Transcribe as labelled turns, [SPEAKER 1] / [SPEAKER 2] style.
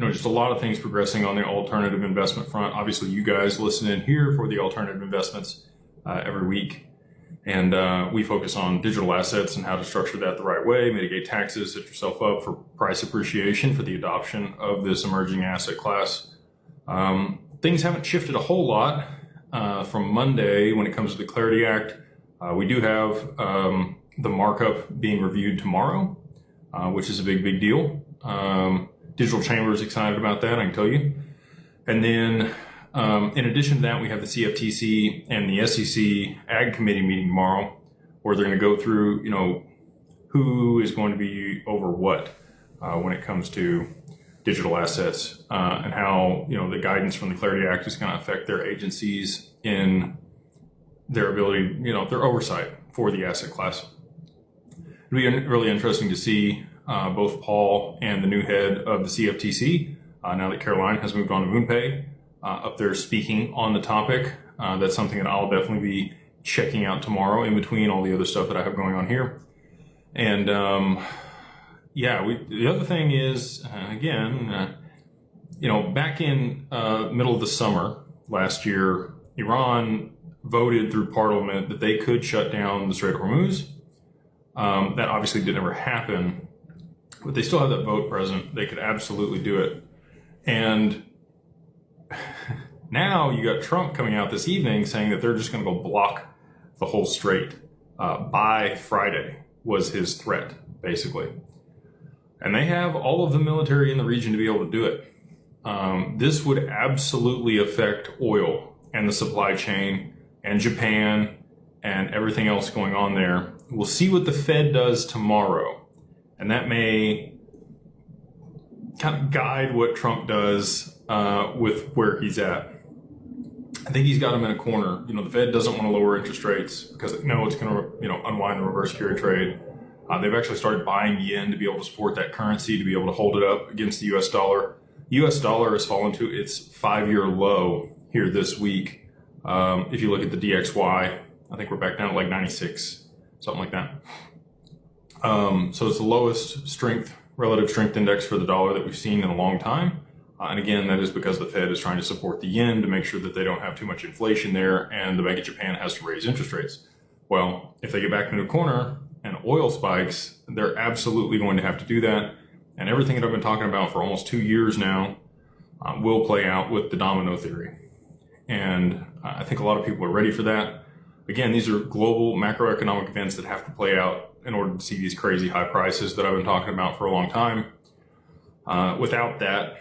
[SPEAKER 1] just a lot of things progressing on the alternative investment front. Obviously, you guys listen in here for the alternative investments every week. And we focus on digital assets and how to structure that the right way, mitigate taxes, set yourself up for price appreciation for the adoption of this emerging asset class. Things haven't shifted a whole lot from Monday when it comes to the Clarity Act. We do have the markup being reviewed tomorrow, which is a big deal. Digital Chamber is excited about that, I can tell you. And then in addition to that, we have the CFTC and the SEC Ag Committee meeting tomorrow, where they're going to go through, who is going to be over what when it comes to digital assets and how, the guidance from the Clarity Act is going to affect their agencies in their ability, their oversight for the asset class. It'll be really interesting to see both Paul and the new head of the CFTC, now that Caroline has moved on to MoonPay, up there speaking on the topic. That's something that I'll definitely be checking out tomorrow in between all the other stuff that I have going on here. And the other thing is, back in middle of the summer last year, Iran voted through parliament that they could shut down the Strait of Hormuz. That obviously did never happen, but they still have that vote present. They could absolutely do it. And now you got Trump coming out this evening saying that they're just going to go block the whole strait by Friday, was his threat, basically. And they have all of the military in the region to be able to do it. This would absolutely affect oil and the supply chain and Japan and everything else going on there. We'll see what the Fed does tomorrow, and that may kind of guide what Trump does with where he's at. I think he's got him in a corner. The Fed doesn't want to lower interest rates because they know it's going to, unwind the reverse carry trade. They've actually started buying yen to be able to support that currency, to be able to hold it up against the U.S. dollar. U.S. dollar has fallen to its 5-year low here this week. If you look at the DXY, I think we're back down to like 96, something like that. So it's the lowest relative strength index for the dollar that we've seen in a long time. And again, that is because the Fed is trying to support the yen to make sure that they don't have too much inflation there, and the Bank of Japan has to raise interest rates. Well, if they get back into a corner and oil spikes, they're absolutely going to have to do that. And everything that I've been talking about for almost 2 years now will play out with the domino theory. And I think a lot of people are ready for that. Again, these are global macroeconomic events that have to play out in order to see these crazy high prices that I've been talking about for a long time. Without that,